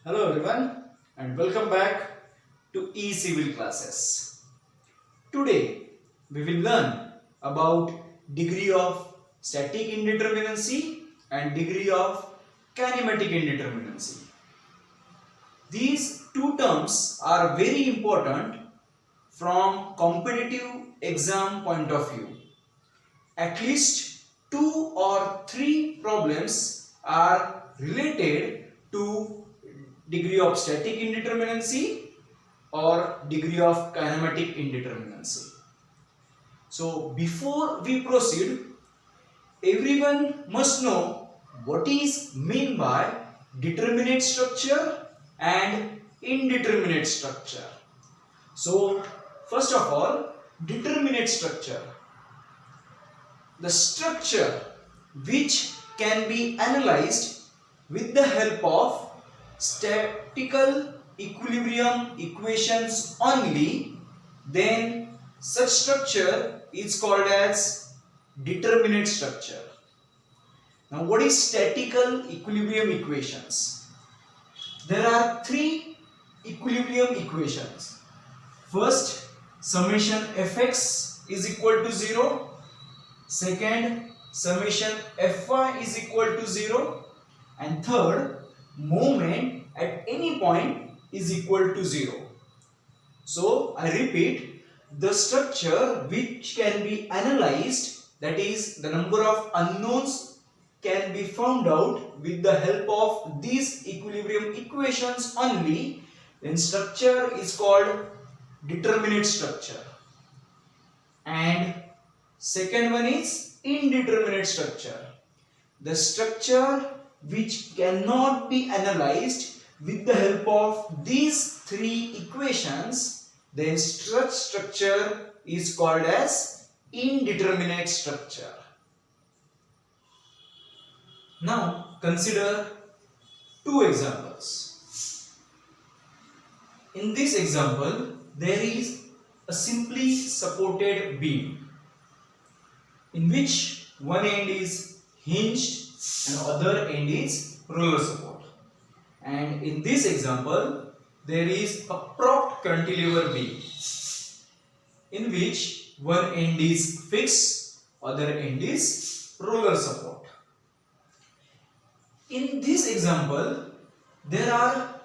Hello everyone and welcome back to E-Civil classes. Today we will learn about degree of static indeterminacy and degree of kinematic indeterminacy. These two terms are very important from competitive exam point of view. At least 2 or 3 problems are related to degree of static indeterminacy or degree of kinematic indeterminacy. So before we proceed, everyone must know what is meant by determinate structure and indeterminate structure. So first of all, determinate structure. The structure which can be analyzed with the help of statical equilibrium equations only, then such structure is called as determinate structure. Now what is statical equilibrium equations? There are 3 equilibrium equations. First, summation fx is equal to 0. Second, summation fy is equal to 0. And third, moment at any point is equal to 0. So I repeat, the structure which can be analyzed, that is the number of unknowns can be found out with the help of these equilibrium equations only, then structure is called determinate structure. And second one is indeterminate structure. The structure which cannot be analyzed with the help of these 3 equations, then such structure is called as indeterminate structure. Now consider 2 examples. In this example, there is a simply supported beam in which one end is hinged and other end is roller support. And in this example, there is a propped cantilever beam in which one end is fixed, other end is roller support. In this example, there are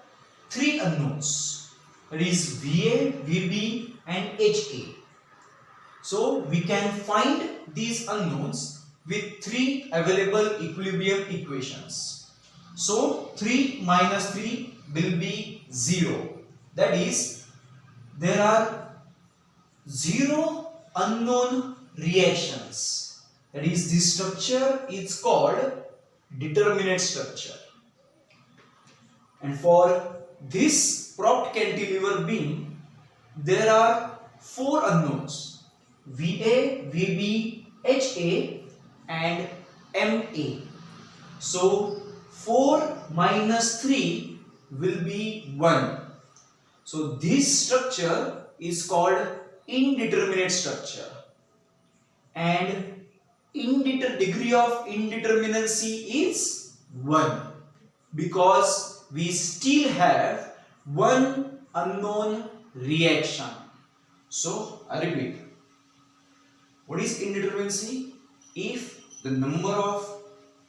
3 unknowns, that is VA, VB and HA. So we can find these unknowns with 3 available equilibrium equations. So 3 minus 3 will be 0. That is, there are 0 unknown reactions. That is, this structure is called determinate structure. And for this propped cantilever beam, there are 4 unknowns: VA, VB, HA and MA. So 4 minus 3 will be 1. So this structure is called indeterminate structure. And degree of indeterminacy is 1 because we still have 1 unknown reaction. So I repeat, what is indeterminacy? If the number of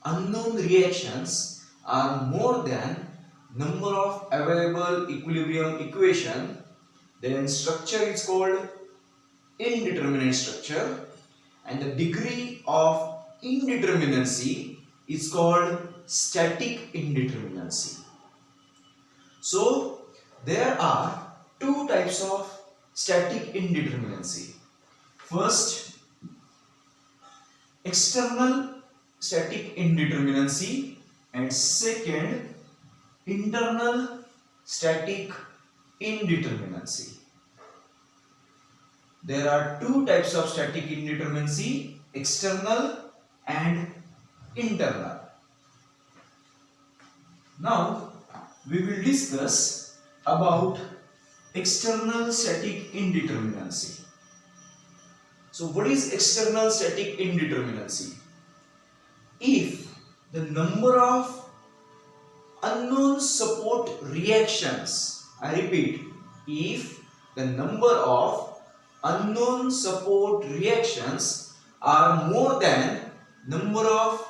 unknown reactions are more than number of available equilibrium equation, then structure is called indeterminate structure, and the degree of indeterminacy is called static indeterminacy. So there are 2 types of static indeterminacy. First, external static indeterminacy, and second, internal static indeterminacy. There are 2 types of static indeterminacy, external and internal. Now we will discuss about external static indeterminacy. So what is external static indeterminacy? If the number of unknown support reactions. I repeat, if the number of unknown support reactions are more than number of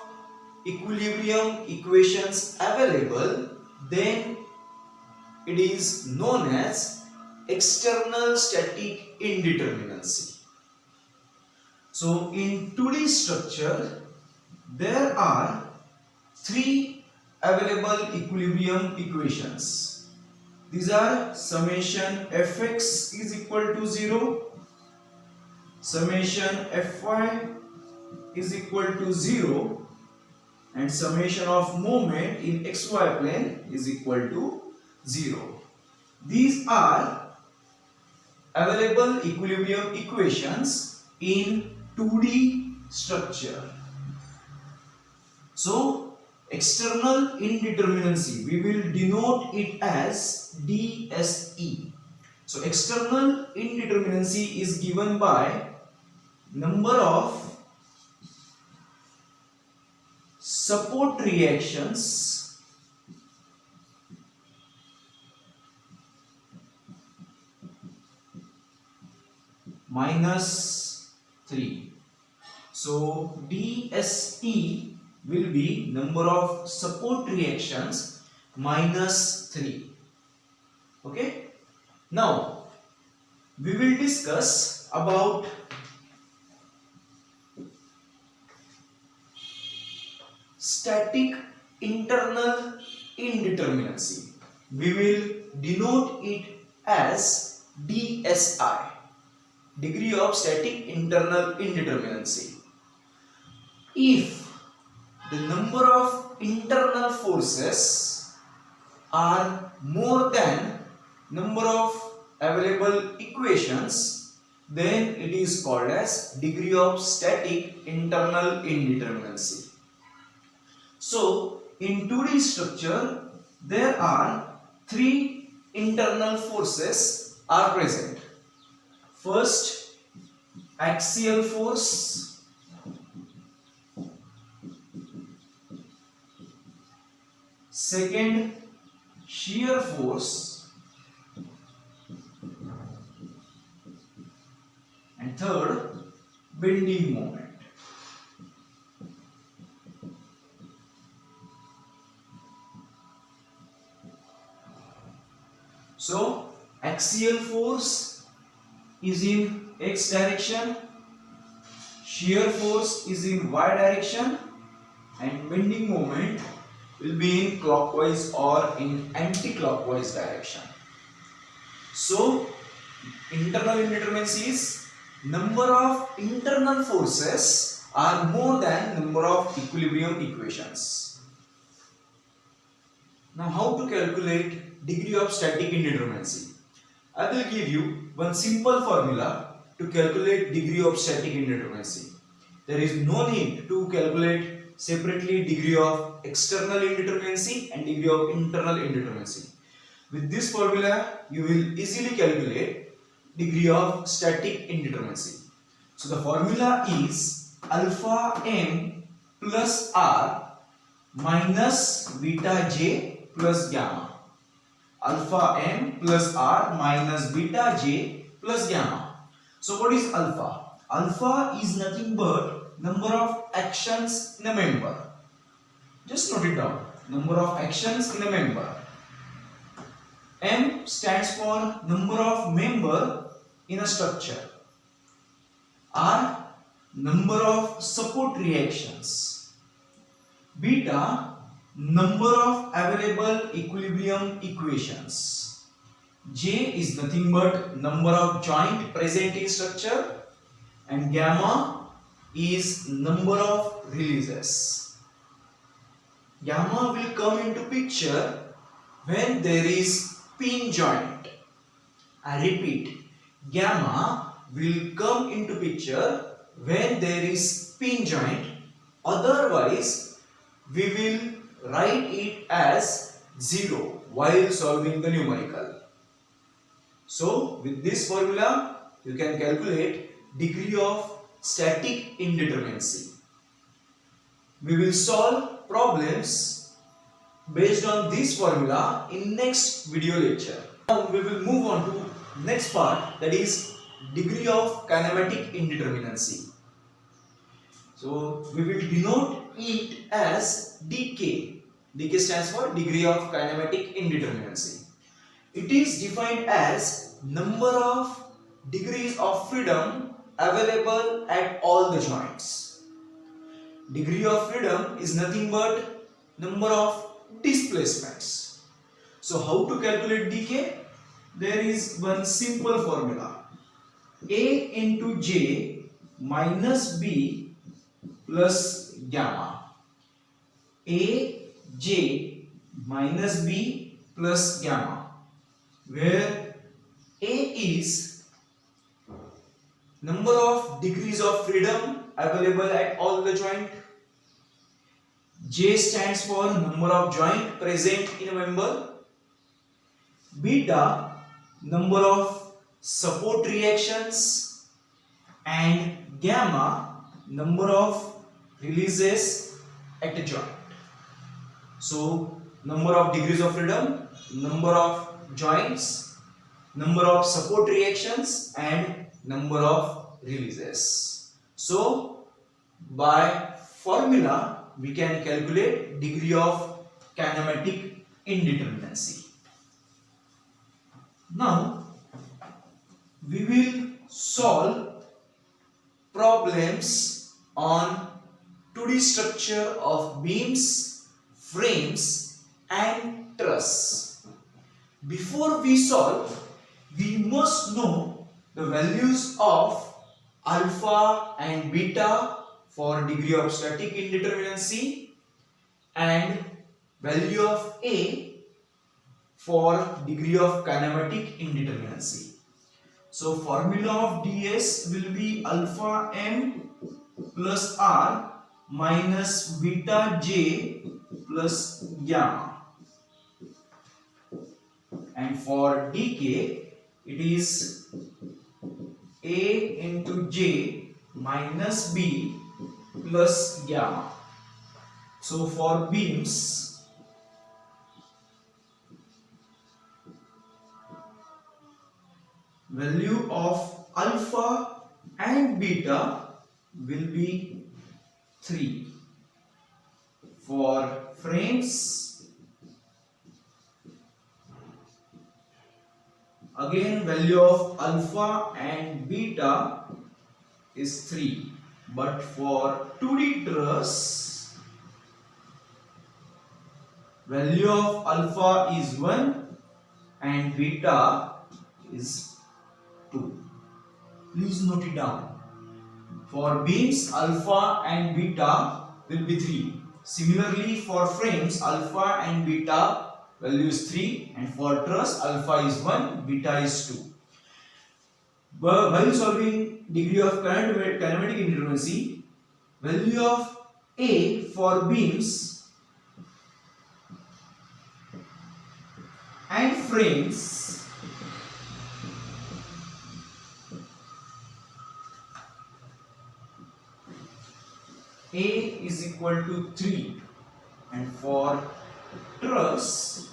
equilibrium equations available, then it is known as external static indeterminacy. So in 2D structure, there are three available equilibrium equations. These are summation fx is equal to 0, summation fy is equal to 0, and summation of moment in xy plane is equal to 0. These are available equilibrium equations in 2D structure. So external indeterminacy, we will denote it as DSE. So external indeterminacy is given by number of support reactions minus 3. So DSE will be number of support reactions minus 3. Okay. Now we will discuss about static internal indeterminacy. We will denote it as DSI, degree of static internal indeterminacy. If the number of internal forces are more than number of available equations, then it is called as degree of static internal indeterminacy. So in 2D structure, there are three internal forces are present. First, axial force, second, shear force, and third, bending moment. So axial force is in x direction, shear force is in y direction, and bending moment will be in clockwise or in anti-clockwise direction. So internal indeterminacy is number of internal forces are more than number of equilibrium equations. Now how to calculate degree of static indeterminacy? I will give you one simple formula to calculate degree of static indeterminacy. There is no need to calculate separately degree of external indeterminacy and degree of internal indeterminacy. With this formula, you will easily calculate degree of static indeterminacy. So the formula is alpha m plus r minus beta j plus gamma. Alpha m plus r minus beta j plus gamma. So what is alpha? Alpha is nothing but number of actions in a member. Just note it down. Number of actions in a member. M stands for number of member in a structure. R, number of support reactions. Beta, number of available equilibrium equations. J is nothing but number of joint present in structure, and gamma is number of releases. Gamma will come into picture when there is pin joint. I repeat, gamma will come into picture when there is pin joint. Otherwise, we will write it as 0 while solving the numerical. So with this formula, you can calculate degree of static indeterminacy. We will solve problems based on this formula in next video lecture. Now we will move on to next part, that is degree of kinematic indeterminacy. So we will denote it as dk. dk stands for degree of kinematic indeterminacy. It is defined as number of degrees of freedom available at all the joints. Degree of freedom is nothing but number of displacements. So how to calculate dk? There is one simple formula. A into j minus b plus gamma. A, j minus b plus gamma, where A is number of degrees of freedom available at all the joint. J stands for number of joint present in a member. Beta, number of support reactions, and gamma, number of releases at a joint. So number of degrees of freedom, number of joints, number of support reactions, and number of releases. So by formula we can calculate degree of kinematic indeterminacy. Now we will solve problems on 2D structure of beams, frames and truss. Before we solve, we must know the values of alpha and beta for degree of static indeterminacy and value of A for degree of kinematic indeterminacy. So formula of ds will be alpha m plus r minus beta j plus gamma, and for dk it is a into j minus b plus gamma. So for beams, value of alpha and beta will be 3. For frames, again value of alpha and beta is 3, but for 2D truss, value of alpha is 1 and beta is 2. Please note it down. For beams, alpha and beta will be 3. Similarly, for frames, alpha and beta value is 3, and for truss, alpha is 1, beta is 2. But while solving degree of kinematic indeterminacy, value of A for beams and frames A is equal to 3, and for truss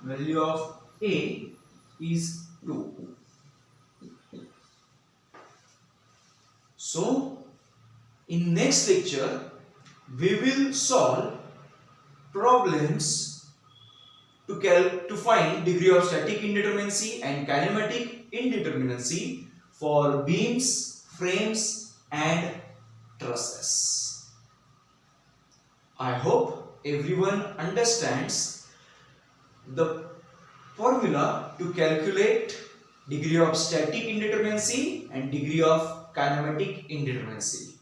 value of A is 2. So in next lecture we will solve problems to find degree of static indeterminacy and kinematic indeterminacy for beams, frames and trusses. I hope everyone understands the formula to calculate degree of static indeterminacy and degree of kinematic indeterminacy.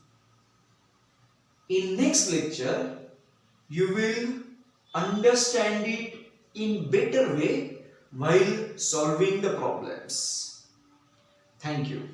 In next lecture, you will understand it in better way while solving the problems. Thank you.